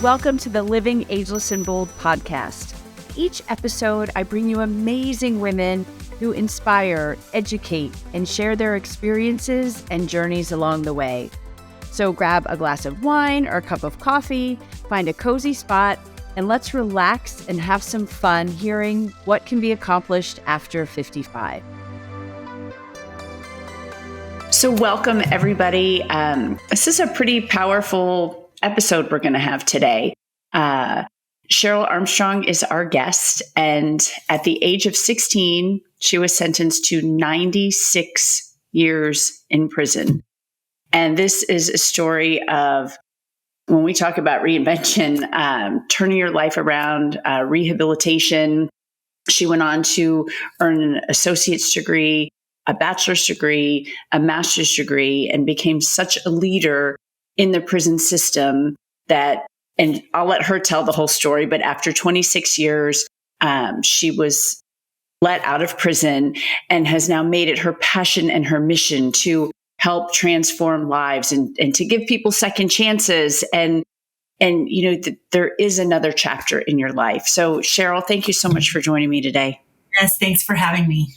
Welcome to the Living Ageless and Bold podcast. Each episode, I bring you amazing women who inspire, educate, and share their experiences and journeys along the way. So grab a glass of wine or a cup of coffee, find a cozy spot, and let's relax and have some fun hearing what can be accomplished after 55. So welcome, everybody. This is a pretty powerful episode we're going to have today. Cheryl Armstrong is our guest, and at the age of 16, she was sentenced to 96 years in prison. And this is a story of, when we talk about reinvention, turning your life around, rehabilitation. She went on to earn an associate's degree, a bachelor's degree, a master's degree, and became such a leader in the prison system that, and I'll let her tell the whole story, but after 26 years, she was let out of prison and has now made it her passion and her mission to help transform lives and to give people second chances. And there is another chapter in your life. So Cheryl, thank you so much for joining me today. Yes, thanks for having me.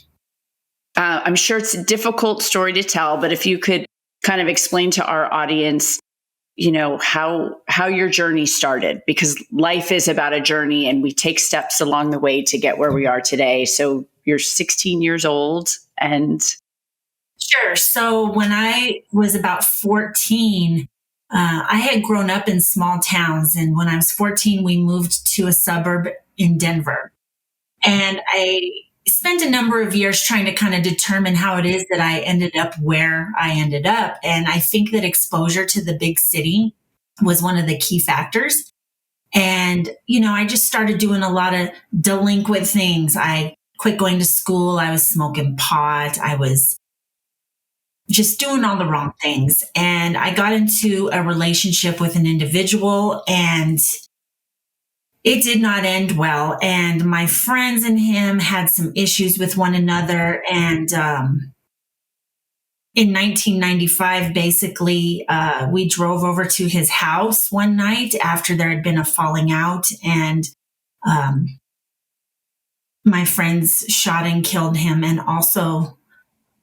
I'm sure it's a difficult story to tell, but if you could kind of explain to our audience, how your journey started, because life is about a journey and we take steps along the way to get where we are today. So you're 16 years old and... Sure. So when I was about 14, I had grown up in small towns. And when I was 14, we moved to a suburb in Denver. And I spent a number of years trying to kind of determine how it is that I ended up where I ended up. And I think that exposure to the big city was one of the key factors. And, I just started doing a lot of delinquent things. I quit going to school. I was smoking pot. I was just doing all the wrong things. And I got into a relationship with an individual, and it did not end well. And my friends and him had some issues with one another. And in 1995, basically, we drove over to his house one night after there had been a falling out. And my friends shot and killed him, and also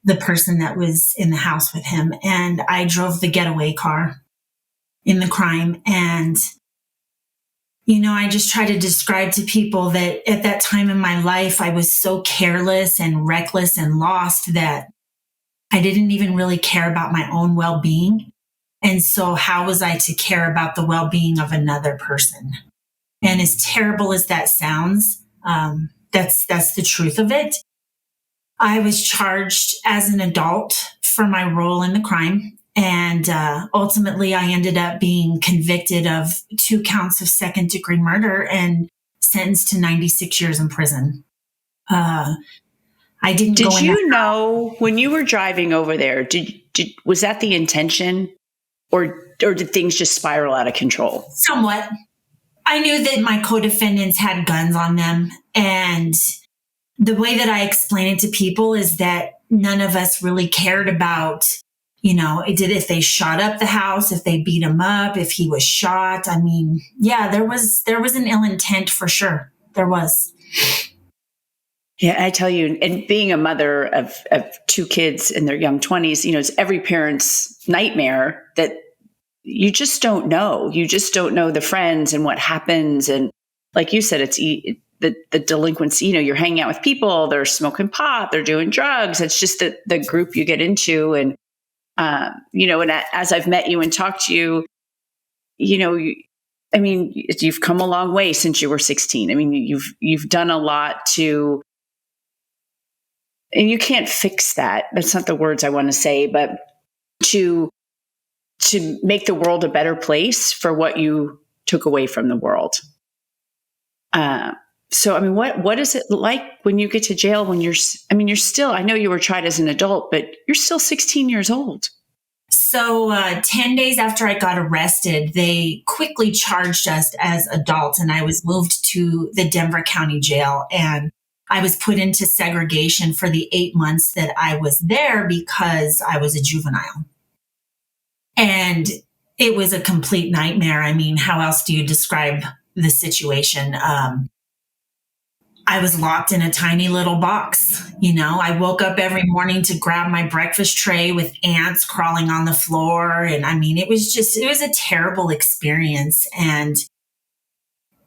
the person that was in the house with him. And I drove the getaway car in the crime. And I just try to describe to people that at that time in my life, I was so careless and reckless and lost that I didn't even really care about my own well-being. And so how was I to care about the well-being of another person? And as terrible as that sounds, that's the truth of it. I was charged as an adult for my role in the crime. And ultimately, I ended up being convicted of 2 counts of second-degree murder and sentenced to 96 years in prison. I didn't go in. Did you know when you were driving over there? Was that the intention, or did things just spiral out of control? Somewhat. I knew that my co-defendants had guns on them, and the way that I explain it to people is that none of us really cared about. If they shot up the house, if they beat him up, if he was shot. I mean, yeah, there was an ill intent for sure. There was. Yeah, I tell you, and being a mother of 2 kids in their young 20s, it's every parent's nightmare that you just don't know. You just don't know the friends and what happens. And like you said, it's the delinquency, you're hanging out with people, they're smoking pot, they're doing drugs. It's just the group you get into. And and as I've met you and talked to you, you've come a long way since you were 16. I mean, you've done a lot to, and you can't fix that. That's not the words I want to say, but to make the world a better place for what you took away from the world. So, what is it like when you get to jail when you're still, I know you were tried as an adult, but you're still 16 years old. So 10 days after I got arrested, they quickly charged us as adults, and I was moved to the Denver County Jail, and I was put into segregation for the 8 months that I was there because I was a juvenile. And It was a complete nightmare. I mean, how else do you describe the situation? I was locked in a tiny little box. I woke up every morning to grab my breakfast tray with ants crawling on the floor. And I mean, it was a terrible experience. And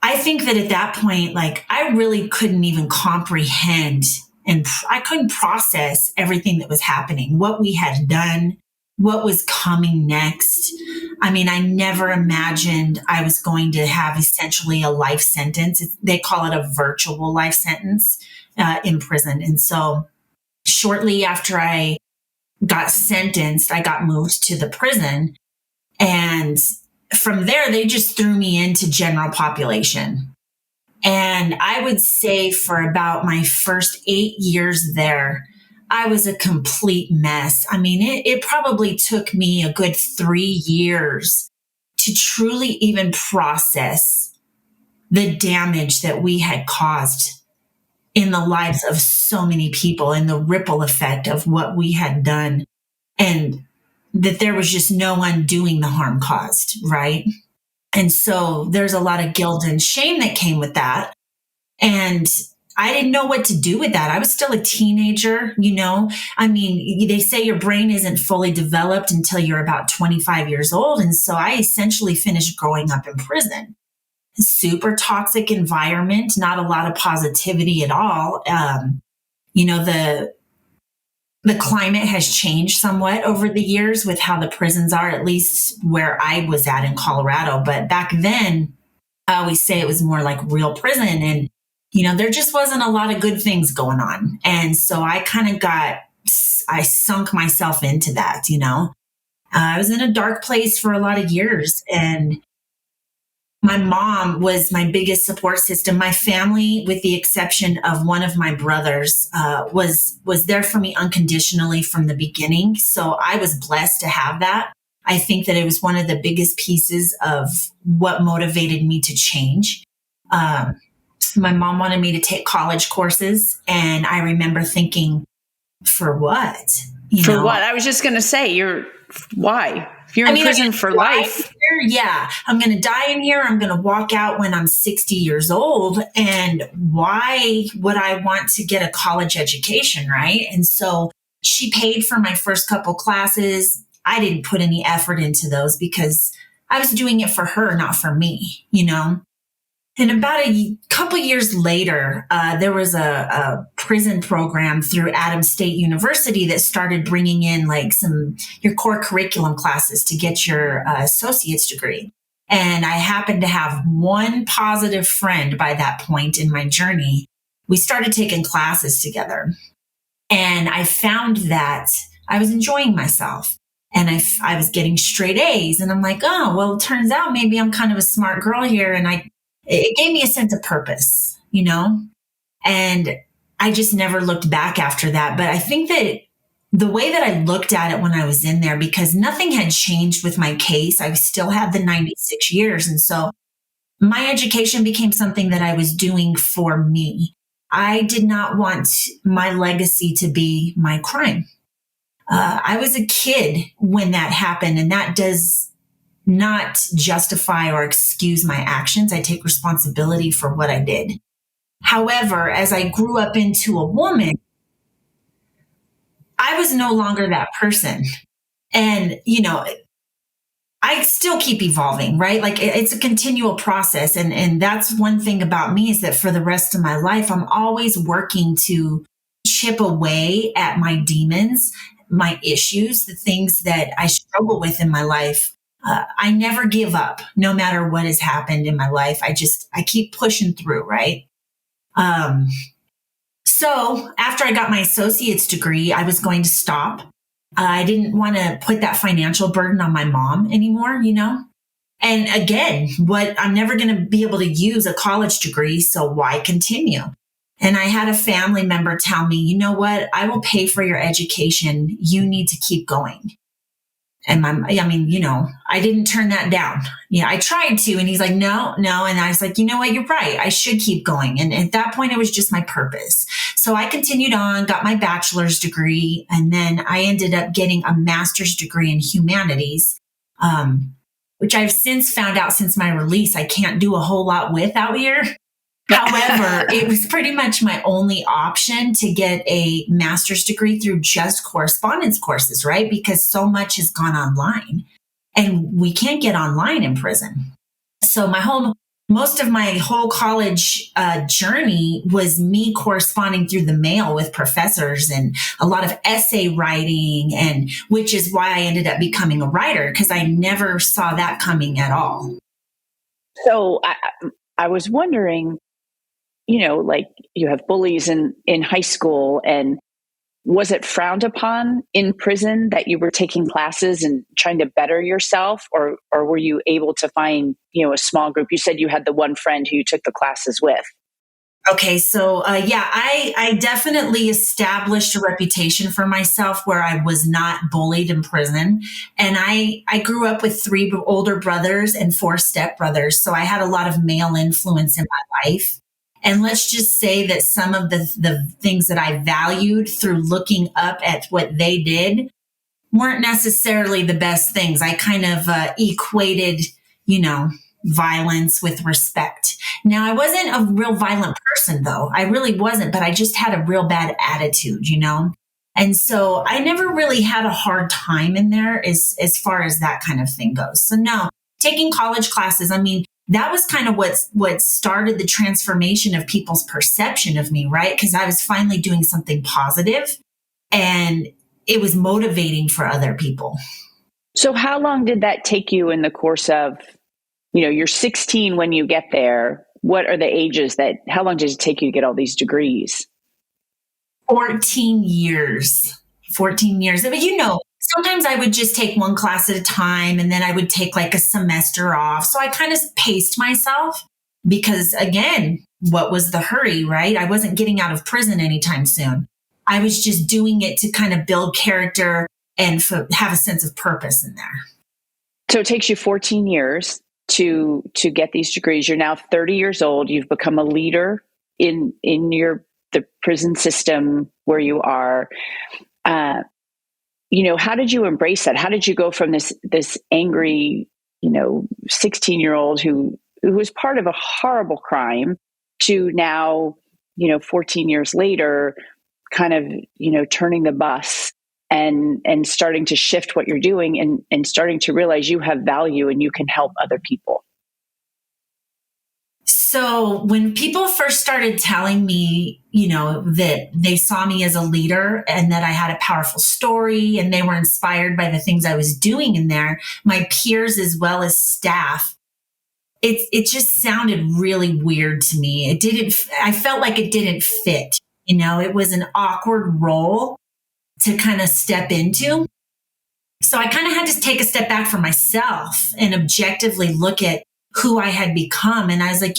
I think that at that point, like, I really couldn't even comprehend and I couldn't process everything that was happening, what we had done, what was coming next. I mean, I never imagined I was going to have essentially a life sentence. They call it a virtual life sentence in prison. And so shortly after I got sentenced, I got moved to the prison. And from there, they just threw me into general population. And I would say for about my first 8 years there, I was a complete mess. I mean, it probably took me a good 3 years to truly even process the damage that we had caused in the lives of so many people and the ripple effect of what we had done, and that there was just no undoing the harm caused, right? And so there's a lot of guilt and shame that came with that. And I didn't know what to do with that. I was still a teenager, I mean, they say your brain isn't fully developed until you're about 25 years old. And so I essentially finished growing up in prison. Super toxic environment, not a lot of positivity at all. The climate has changed somewhat over the years with how the prisons are, at least where I was at in Colorado. But back then, I always say it was more like real prison. And, there just wasn't a lot of good things going on. And so I sunk myself into that, I was in a dark place for a lot of years. And my mom was my biggest support system. My family, with the exception of one of my brothers, was there for me unconditionally from the beginning. So I was blessed to have that. I think that it was one of the biggest pieces of what motivated me to change. My mom wanted me to take college courses, and I remember thinking, for what? For what? I was just going to say, why? If you're in prison for life. Yeah, I'm going to die in here. I'm going to walk out when I'm 60 years old. And why would I want to get a college education, right? And so she paid for my first couple classes. I didn't put any effort into those because I was doing it for her, not for me, And about a couple years later, there was a prison program through Adams State University that started bringing in like your core curriculum classes to get your associate's degree. And I happened to have one positive friend by that point in my journey. We started taking classes together, and I found that I was enjoying myself. And I was getting straight A's, and I'm like, oh, well, it turns out maybe I'm kind of a smart girl here. And it gave me a sense of purpose, and I just never looked back after that. But I think that the way that I looked at it when I was in there, because nothing had changed with my case, I still had the 96 years. And so my education became something that I was doing for me. I did not want my legacy to be my crime. I was a kid when that happened, and that does not justify or excuse my actions. I take responsibility for what I did. However, as I grew up into a woman, I was no longer that person. And, I still keep evolving, right? Like it's a continual process. And that's one thing about me, is that for the rest of my life, I'm always working to chip away at my demons, my issues, the things that I struggle with in my life. I never give up, no matter what has happened in my life. I keep pushing through, right? So after I got my associate's degree, I was going to stop. I didn't want to put that financial burden on my mom anymore, And again, I'm never going to be able to use a college degree, so why continue? And I had a family member tell me, you know what? I will pay for your education. You need to keep going. And I didn't turn that down. Yeah, I tried to. And he's like, no. And I was like, you know what? You're right. I should keep going. And at that point, it was just my purpose. So I continued on, got my bachelor's degree. And then I ended up getting a master's degree in humanities. which I've since found out since my release, I can't do a whole lot with out here. However, it was pretty much my only option to get a master's degree through just correspondence courses, right? Because so much has gone online and we can't get online in prison. So most of my whole college journey was me corresponding through the mail with professors and a lot of essay writing, and which is why I ended up becoming a writer, because I never saw that coming at all. So I was wondering, like you have bullies in high school, and was it frowned upon in prison that you were taking classes and trying to better yourself, or were you able to find, a small group? You said you had the one friend who you took the classes with. Okay, so I definitely established a reputation for myself where I was not bullied in prison. And I grew up with 3 older brothers and 4 stepbrothers. So I had a lot of male influence in my life. And let's just say that some of the things that I valued through looking up at what they did weren't necessarily the best things. I kind of equated, violence with respect. Now, I wasn't a real violent person, though. I really wasn't, but I just had a real bad attitude, And so I never really had a hard time in there as far as that kind of thing goes. So no, taking college classes, that was kind of what started the transformation of people's perception of me, right? Because I was finally doing something positive and it was motivating for other people. So how long did that take you in the course of, you're 16 when you get there? What are the ages how long does it take you to get all these degrees? 14 years. 14 years. But sometimes I would just take one class at a time and then I would take like a semester off. So I kind of paced myself because, again, what was the hurry, right? I wasn't getting out of prison anytime soon. I was just doing it to kind of build character and have a sense of purpose in there. So it takes you 14 years to get these degrees. You're now 30 years old. You've become a leader in the prison system where you are. How did you embrace that? How did you go from this angry, 16-year-old who was part of a horrible crime to now, 14 years later, kind of, turning the bus and starting to shift what you're doing and starting to realize you have value and you can help other people? So when people first started telling me, that they saw me as a leader and that I had a powerful story and they were inspired by the things I was doing in there, my peers as well as staff, it just sounded really weird to me. I felt like it didn't fit. It was an awkward role to kind of step into. So I kind of had to take a step back for myself and objectively look at who I had become. And I was like,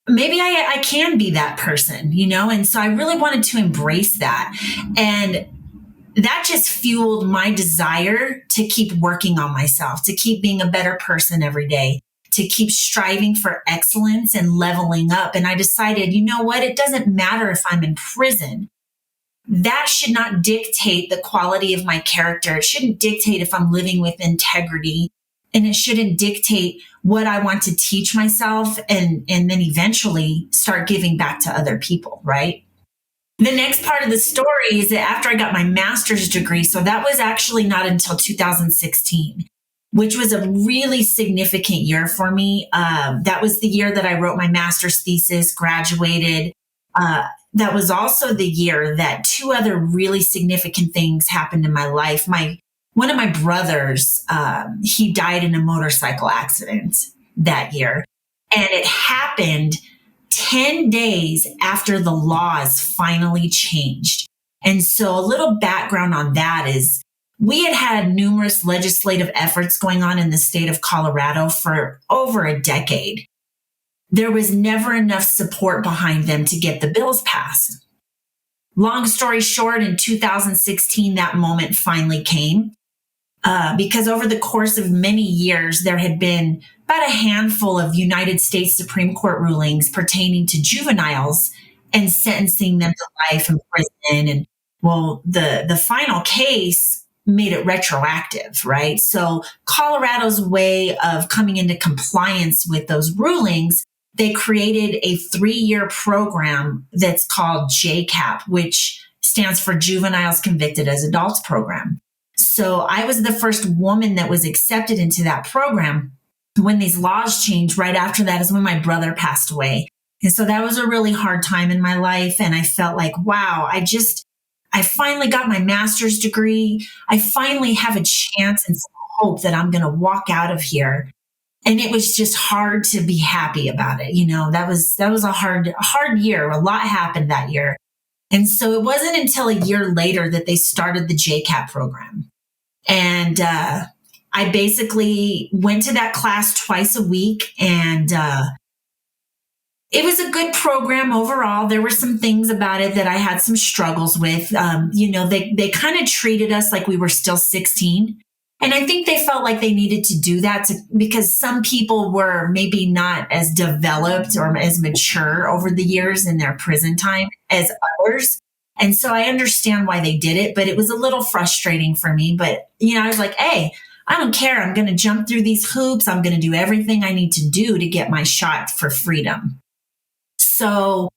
maybe I can be that person, And so I really wanted to embrace that. And that just fueled my desire to keep working on myself, to keep being a better person every day, to keep striving for excellence and leveling up. And I decided, what? It doesn't matter if I'm in prison. That should not dictate the quality of my character. It shouldn't dictate if I'm living with integrity. And it shouldn't dictate what I want to teach myself and then eventually start giving back to other people, right? The next part of the story is that after I got my master's degree, so that was actually not until 2016, which was a really significant year for me. That was the year that I wrote my master's thesis, graduated. That was also the year that 2 other really significant things happened in my life. One of my brothers, he died in a motorcycle accident that year. And it happened 10 days after the laws finally changed. And so a little background on that is we had numerous legislative efforts going on in the state of Colorado for over a decade. There was never enough support behind them to get the bills passed. Long story short, in 2016, that moment finally came. Because over the course of many years, there had been about a handful of United States Supreme Court rulings pertaining to juveniles and sentencing them to life in prison. And well, the final case made it retroactive, right? So Colorado's way of coming into compliance with those rulings, they created a 3-year program that's called JCAP, which stands for Juveniles Convicted as Adults program. So I was the first woman that was accepted into that program. When these laws changed, right after that is when my brother passed away. And so that was a really hard time in my life. And I felt like, wow, I finally got my master's degree. I finally have a chance and some hope that I'm going to walk out of here. And it was just hard to be happy about it. That was a hard year. A lot happened that year. And so it wasn't until a year later that they started the JCAP program. And, I basically went to that class twice a week, and it was a good program overall. There were some things about it that I had some struggles with. They kind of treated us like we were still 16. And I think they felt like they needed to do that because some people were maybe not as developed or as mature over the years in their prison time as others. And so I understand why they did it, but it was a little frustrating for me. But, I was like, hey, I don't care. I'm going to jump through these hoops. I'm going to do everything I need to do to get my shot for freedom. So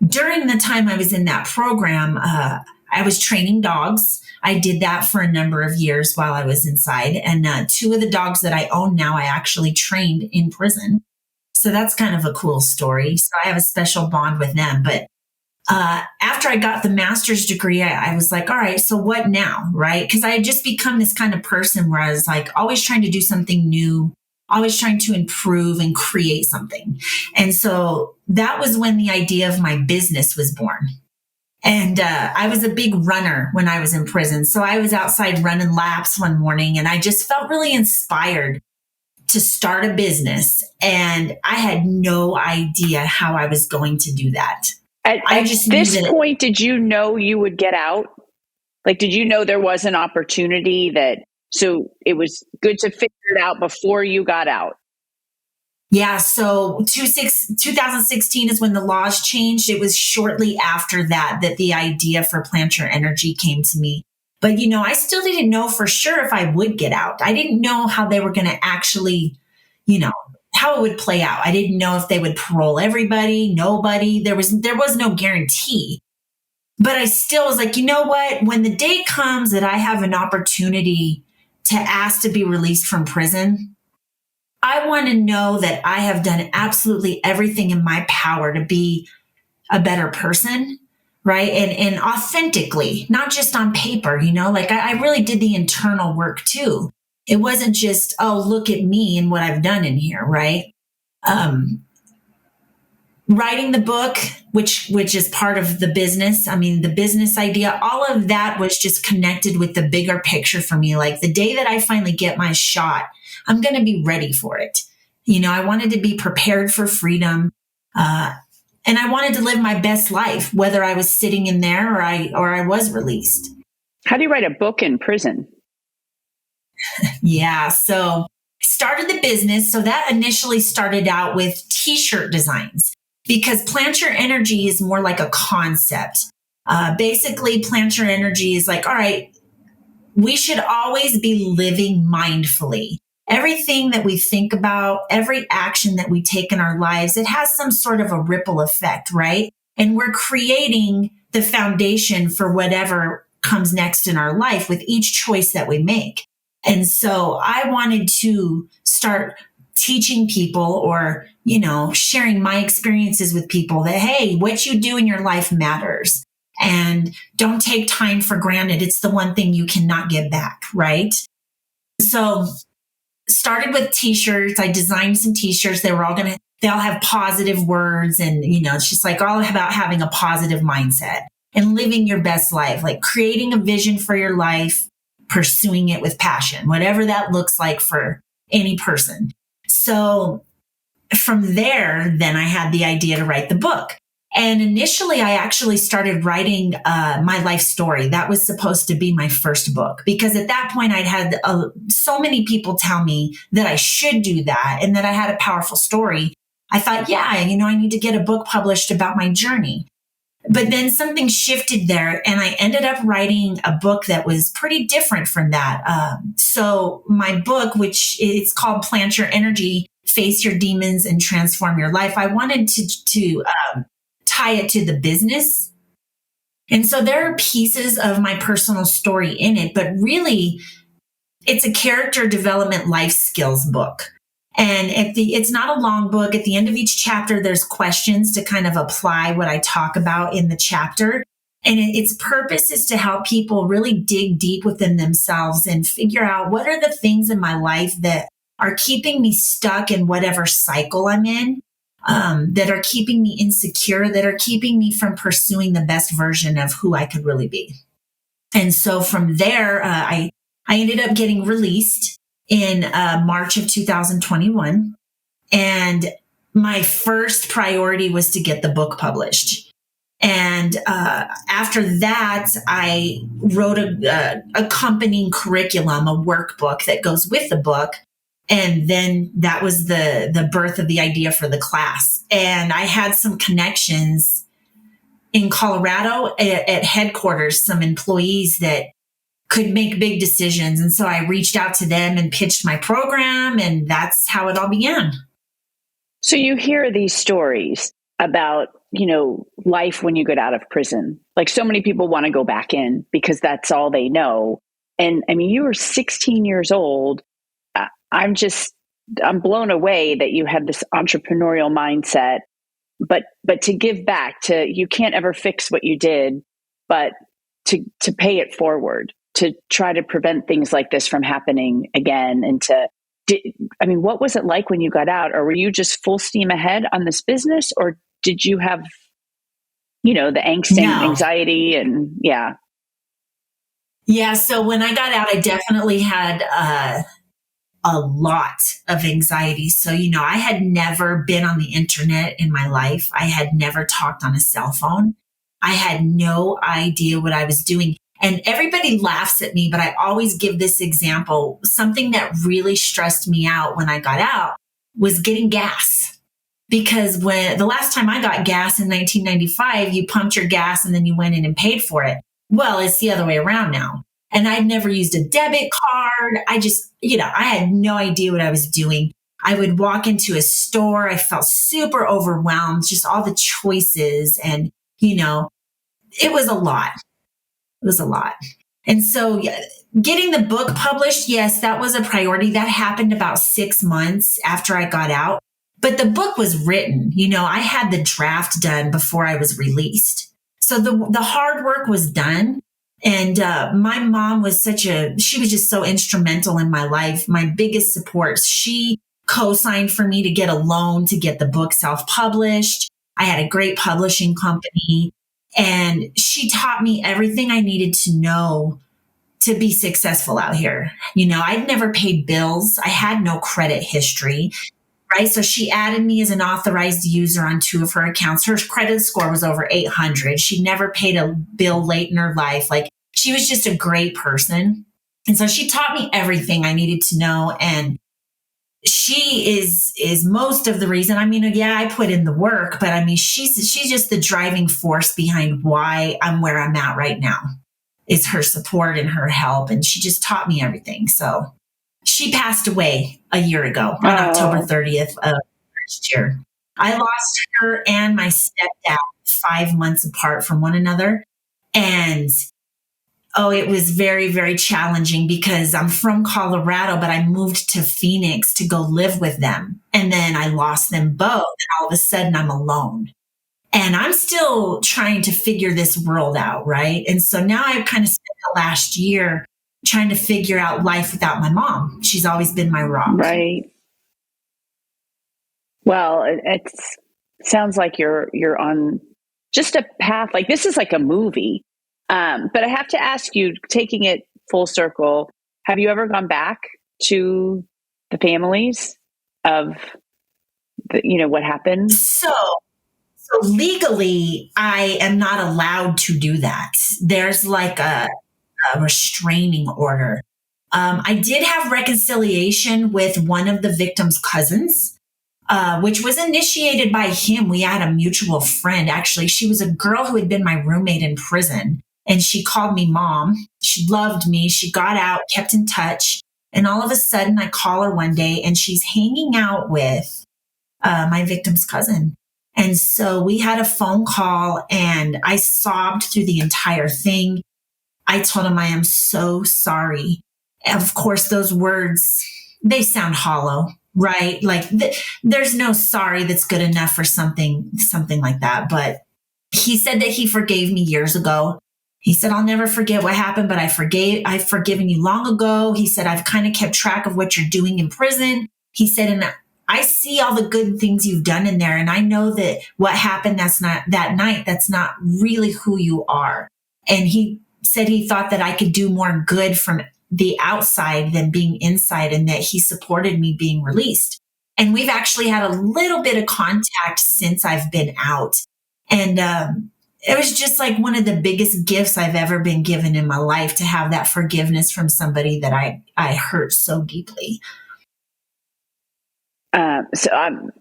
during the time I was in that program, I was training dogs. I did that for a number of years while I was inside. And 2 of the dogs that I own now, I actually trained in prison. So that's kind of a cool story. So I have a special bond with them. But after I got the master's degree, I was like, all right, so what now, right? Because I had just become this kind of person where I was like always trying to do something new, always trying to improve and create something. And so that was when the idea of my business was born. And I was a big runner when I was in prison. So I was outside running laps one morning, and I just felt really inspired to start a business. And I had no idea how I was going to do that. At this point, did you know you would get out? Like, did you know there was an opportunity so it was good to figure it out before you got out? Yeah. So 2016 is when the laws changed. It was shortly after that the idea for Plant Your Energy came to me. But, I still didn't know for sure if I would get out. I didn't know how they were going to actually, how it would play out. I didn't know if they would parole everybody, nobody. There was no guarantee. But I still was like, you know what? When the day comes that I have an opportunity to ask to be released from prison, I want to know that I have done absolutely everything in my power to be a better person, right? And authentically, not just on paper, I really did the internal work too. It wasn't just, oh, look at me and what I've done in here, right? Writing the book, which is part of the business. I mean, the business idea, all of that was just connected with the bigger picture for me. Like the day that I finally get my shot, I'm going to be ready for it. I wanted to be prepared for freedom. And I wanted to live my best life, whether I was sitting in there or I was released. How do you write a book in prison? Yeah. So I started the business. So that initially started out with t-shirt designs because Plant Your Energy is more like a concept. Basically, Plant Your Energy is like, all right, we should always be living mindfully. Everything that we think about, every action that we take in our lives, it has some sort of a ripple effect, right? And we're creating the foundation for whatever comes next in our life with each choice that we make. And so I wanted to start teaching people or, sharing my experiences with people that, hey, what you do in your life matters. And don't take time for granted. It's the one thing you cannot get back, right? So started with t-shirts. I designed some t-shirts. They'll have positive words. And, it's just like all about having a positive mindset and living your best life, like creating a vision for your life, pursuing it with passion, whatever that looks like for any person. So from there, then I had the idea to write the book. And initially, I actually started writing my life story. That was supposed to be my first book because at that point, I'd had so many people tell me that I should do that and that I had a powerful story. I thought, yeah, I need to get a book published about my journey. But then something shifted there, and I ended up writing a book that was pretty different from that. So my book, which it's called Plant Your Energy, Face Your Demons and Transform Your Life, I wanted to tie it to the business. And so there are pieces of my personal story in it, but really it's a character development life skills book. And it's not a long book. At the end of each chapter, there's questions to kind of apply what I talk about in the chapter. And its purpose is to help people really dig deep within themselves and figure out what are the things in my life that are keeping me stuck in whatever cycle I'm in, that are keeping me insecure, that are keeping me from pursuing the best version of who I could really be. And so from there, I ended up getting released in March of 2021. And my first priority was to get the book published. And after that, I wrote a accompanying curriculum, a workbook that goes with the book. And then that was the birth of the idea for the class. And I had some connections in Colorado at headquarters, some employees that could make big decisions. And so I reached out to them and pitched my program, and that's how it all began. So you hear these stories about, life when you get out of prison. Like so many people want to go back in because that's all they know. And I mean, you were 16 years old. I'm blown away that you had this entrepreneurial mindset, but to give back you can't ever fix what you did, but to pay it forward, to try to prevent things like this from happening again. And what was it like when you got out? Or were you just full steam ahead on this business? Or did you have, the angst and anxiety and yeah? Yeah. So when I got out, I definitely had a lot of anxiety. So, I had never been on the internet in my life. I had never talked on a cell phone. I had no idea what I was doing. And everybody laughs at me, but I always give this example. Something that really stressed me out when I got out was getting gas. Because when the last time I got gas in 1995, you pumped your gas and then you went in and paid for it. Well, it's the other way around now. And I'd never used a debit card. I just, I had no idea what I was doing. I would walk into a store. I felt super overwhelmed, just all the choices. And, it was a lot. It was a lot. And so getting the book published, yes, that was a priority. That happened about 6 months after I got out. But the book was written. I had the draft done before I was released. So the hard work was done. And my mom was she was just so instrumental in my life. My biggest support. She co-signed for me to get a loan to get the book self-published. I had a great publishing company. And she taught me everything I needed to know to be successful out here. I'd never paid bills. I had no credit history, right? So she added me as an authorized user on 2 of her accounts. Her credit score was over 800. She never paid a bill late in her life. Like, she was just a great person. And so she taught me everything I needed to know. And she is most of the reason. I put in the work, but she's just the driving force behind why I'm where I'm at right now. It's her support and her help. And she just taught me everything. So she passed away a year ago on October 30th of last year. I lost her and my stepdad 5 months apart from one another. And it was very, very challenging because I'm from Colorado, but I moved to Phoenix to go live with them. And then I lost them both. And all of a sudden I'm alone. And I'm still trying to figure this world out, right? And so now I've kind of spent the last year trying to figure out life without my mom. She's always been my rock. Right. Well, it sounds like you're on just a path. Like, this is like a movie. But I have to ask you, taking it full circle, have you ever gone back to the families of what happened? So legally, I am not allowed to do that. There's like a restraining order. I did have reconciliation with one of the victim's cousins. which was initiated by him. We had a mutual friend. Actually, she was a girl who had been my roommate in prison. And she called me mom. She loved me. She got out, kept in touch. And all of a sudden, I call her one day and she's hanging out with my victim's cousin. And so we had a phone call and I sobbed through the entire thing. I told him I am so sorry. Of course, those words, they sound hollow, right? Like there's no sorry that's good enough for something like that. But he said that he forgave me years ago. He said, I'll never forget what happened, but I've forgiven you long ago. He said, I've kind of kept track of what you're doing in prison. He said, and I see all the good things you've done in there. And I know that what happened that night, that's not really who you are. And he said he thought that I could do more good from the outside than being inside, and that he supported me being released. And we've actually had a little bit of contact since I've been out. And it was just like one of the biggest gifts I've ever been given in my life, to have that forgiveness from somebody that I hurt so deeply. So I'm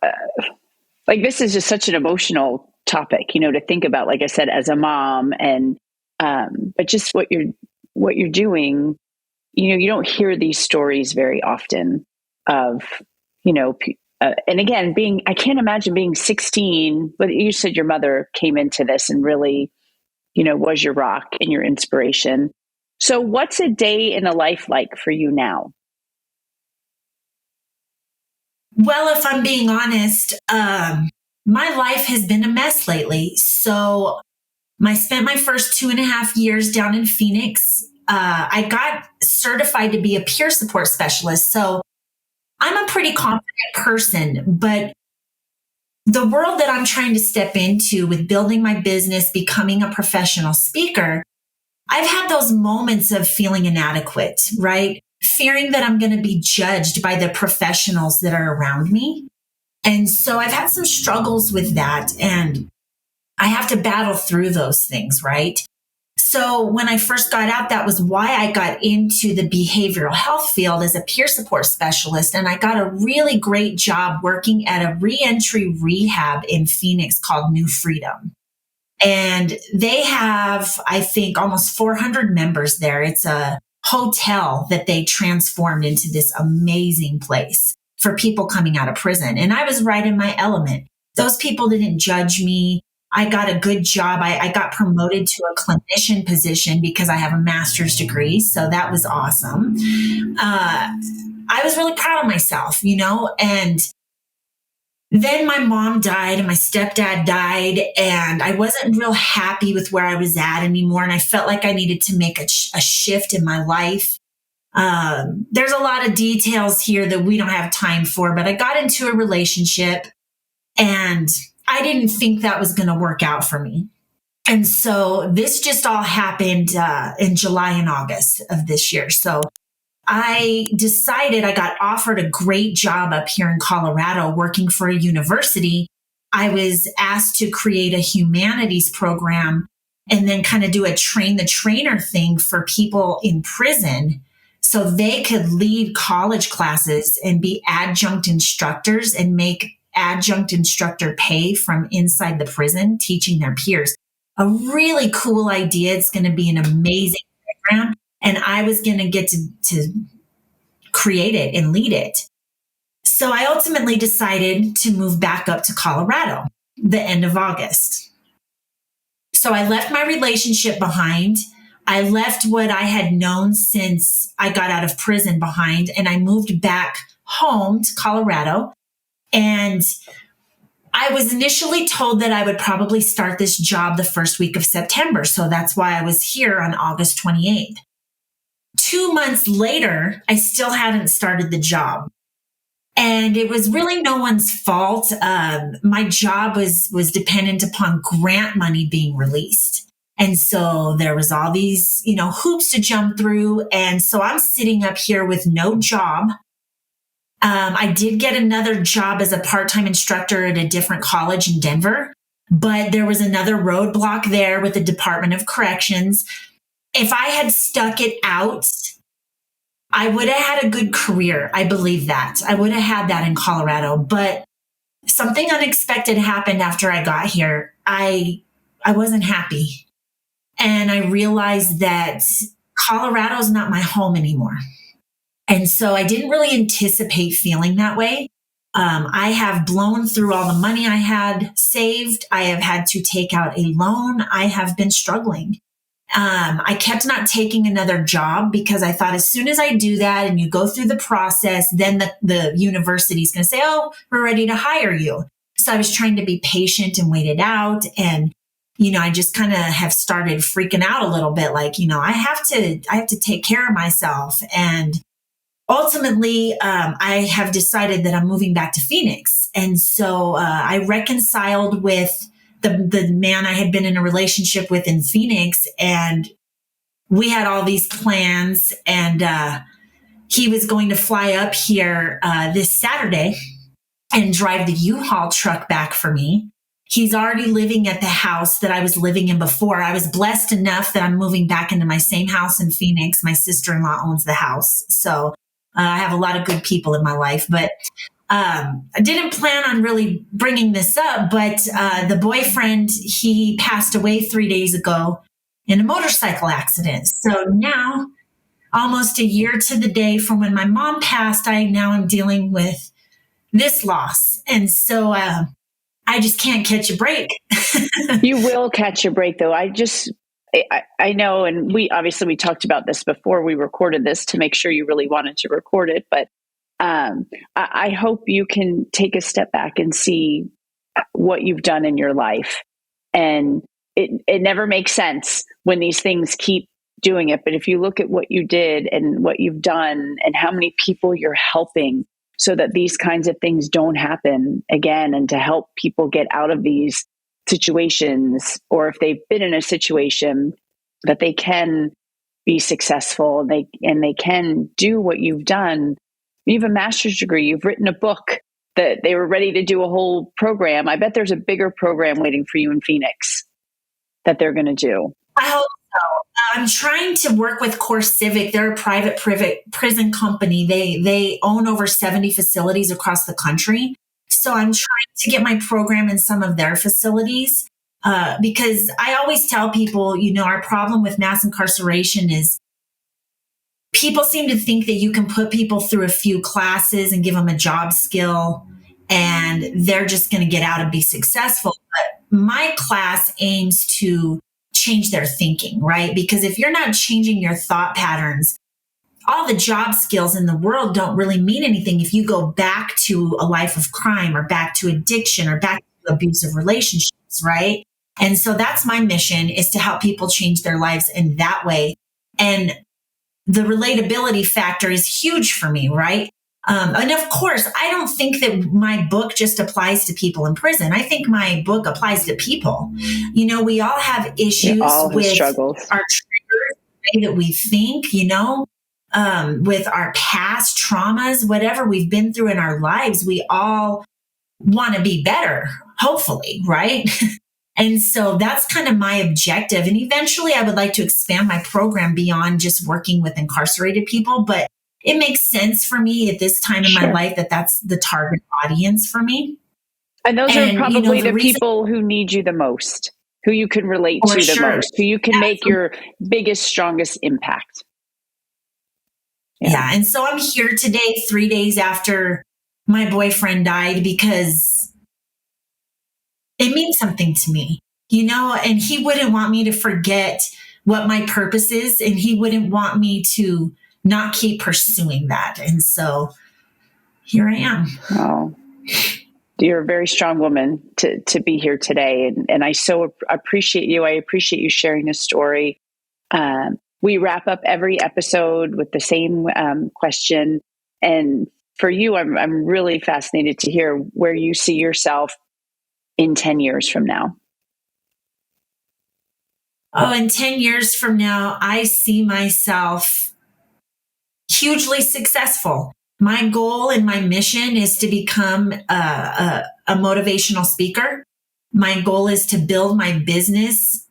like, this is just such an emotional topic, to think about, like I said, as a mom, and but just what you're doing, you don't hear these stories very often of, and again, I can't imagine being 16, but you said your mother came into this and really, was your rock and your inspiration. So what's a day in a life like for you now? Well, if I'm being honest, my life has been a mess lately. So I spent my first 2.5 years down in Phoenix. I got certified to be a peer support specialist. So I'm a pretty confident person, but the world that I'm trying to step into with building my business, becoming a professional speaker, I've had those moments of feeling inadequate, right? Fearing that I'm going to be judged by the professionals that are around me. And so I've had some struggles with that, and I have to battle through those things, right? So when I first got out, that was why I got into the behavioral health field as a peer support specialist. And I got a really great job working at a reentry rehab in Phoenix called New Freedom. And they have, I think, almost 400 members there. It's a hotel that they transformed into this amazing place for people coming out of prison. And I was right in my element. Those people didn't judge me. I got a good job. I got promoted to a clinician position because I have a master's degree. So that was awesome. I was really proud of myself, and then my mom died and my stepdad died, and I wasn't real happy with where I was at anymore. And I felt like I needed to make a shift in my life. There's a lot of details here that we don't have time for, but I got into a relationship and I didn't think that was going to work out for me. And so this just all happened in July and August of this year. So I decided, I got offered a great job up here in Colorado working for a university. I was asked to create a humanities program and then kind of do a train the trainer thing for people in prison so they could lead college classes and be adjunct instructors and make adjunct instructor pay from inside the prison, teaching their peers. A really cool idea. It's going to be an amazing program. And I was going to get to create it and lead it. So I ultimately decided to move back up to Colorado the end of August. So I left my relationship behind. I left what I had known since I got out of prison behind, and I moved back home to Colorado. And I was initially told that I would probably start this job the first week of September. So that's why I was here on August 28th. 2 months later, I still hadn't started the job. And it was really no one's fault. My job was dependent upon grant money being released. And so there was all these, hoops to jump through. And so I'm sitting up here with no job. I did get another job as a part-time instructor at a different college in Denver, but there was another roadblock there with the Department of Corrections. If I had stuck it out, I would have had a good career. I believe that. I would have had that in Colorado, but something unexpected happened after I got here. I wasn't happy. And I realized that Colorado's not my home anymore. And so I didn't really anticipate feeling that way. I have blown through all the money I had saved. I have had to take out a loan. I have been struggling. I kept not taking another job because I thought as soon as I do that and you go through the process, then the university is going to say, oh, we're ready to hire you. So I was trying to be patient and wait it out. And, I just kind of have started freaking out a little bit. Like, I have to take care of myself. And ultimately, I have decided that I'm moving back to Phoenix. And so I reconciled with the man I had been in a relationship with in Phoenix. And we had all these plans. And he was going to fly up here this Saturday and drive the U-Haul truck back for me. He's already living at the house that I was living in before. I was blessed enough that I'm moving back into my same house in Phoenix. My sister-in-law owns the house. So I have a lot of good people in my life, but I didn't plan on really bringing this up, but the boyfriend, he passed away 3 days ago in a motorcycle accident. So now, almost a year to the day from when my mom passed, I now am dealing with this loss. And so I just can't catch a break. You will catch a break, though. I know, and we talked about this before we recorded this to make sure you really wanted to record it. But I hope you can take a step back and see what you've done in your life. And it never makes sense when these things keep doing it. But if you look at what you did and what you've done and how many people you're helping so that these kinds of things don't happen again, and to help people get out of these situations, or if they've been in a situation that they can be successful and they can do what you've done. You have a master's degree, you've written a book, that they were ready to do a whole program. I bet there's a bigger program waiting for you in Phoenix that they're going to do. I hope so. I'm trying to work with Core Civic. They're a private prison company. They own over 70 facilities across the country. So I'm trying to get my program in some of their facilities because I always tell people, our problem with mass incarceration is people seem to think that you can put people through a few classes and give them a job skill and they're just going to get out and be successful. But my class aims to change their thinking, right? Because if you're not changing your thought patterns, all the job skills in the world don't really mean anything if you go back to a life of crime or back to addiction or back to abusive relationships, right? And so that's my mission, is to help people change their lives in that way. And the relatability factor is huge for me, right? And of course, I don't think that my book just applies to people in prison. I think my book applies to people. We all have issues with struggles, our triggers, the way that we think, with our past traumas, whatever we've been through in our lives. We all want to be better, hopefully, right? And so that's kind of my objective. And eventually I would like to expand my program beyond just working with incarcerated people. But it makes sense for me at this time in my life that that's the target audience for me. And those are probably the people who need you the most, who you can relate to the most, who you can make your biggest, strongest impact. Yeah. And so I'm here today, 3 days after my boyfriend died, because it means something to me, and he wouldn't want me to forget what my purpose is. And he wouldn't want me to not keep pursuing that. And so here I am. Oh, you're a very strong woman to be here today. And I so appreciate you. I appreciate you sharing this story. We wrap up every episode with the same question. And for you, I'm really fascinated to hear where you see yourself in 10 years from now. Oh, in 10 years from now, I see myself hugely successful. My goal and my mission is to become a motivational speaker. My goal is to build my business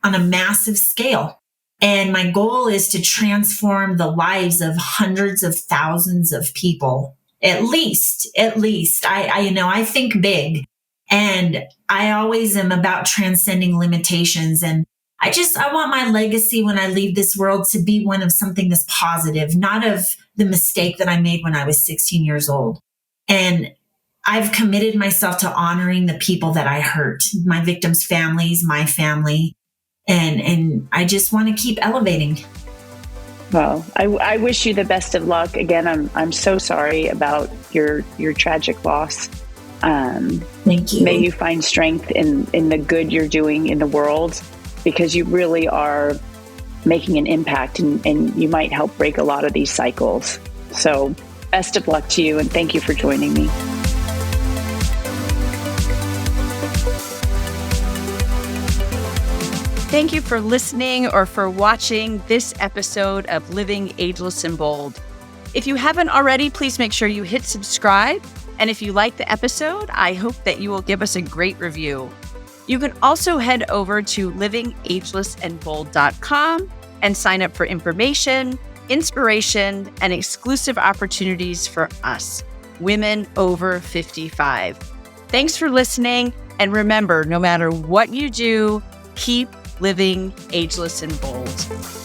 on a massive scale. And my goal is to transform the lives of hundreds of thousands of people At least, I think big, and I always am about transcending limitations. And I want my legacy when I leave this world to be one of something that's positive, not of the mistake that I made when I was 16 years old. And I've committed myself to honoring the people that I hurt, my victims' families, my family. And I just want to keep elevating. Well, I wish you the best of luck. Again, I'm so sorry about your tragic loss. Thank you. May you find strength in the good you're doing in the world, because you really are making an impact, and you might help break a lot of these cycles. So best of luck to you, and thank you for joining me. Thank you for listening or for watching this episode of Living Ageless and Bold. If you haven't already, please make sure you hit subscribe. And if you like the episode, I hope that you will give us a great review. You can also head over to livingagelessandbold.com and sign up for information, inspiration, and exclusive opportunities for us, women over 55. Thanks for listening. And remember, no matter what you do, keep living ageless and bold.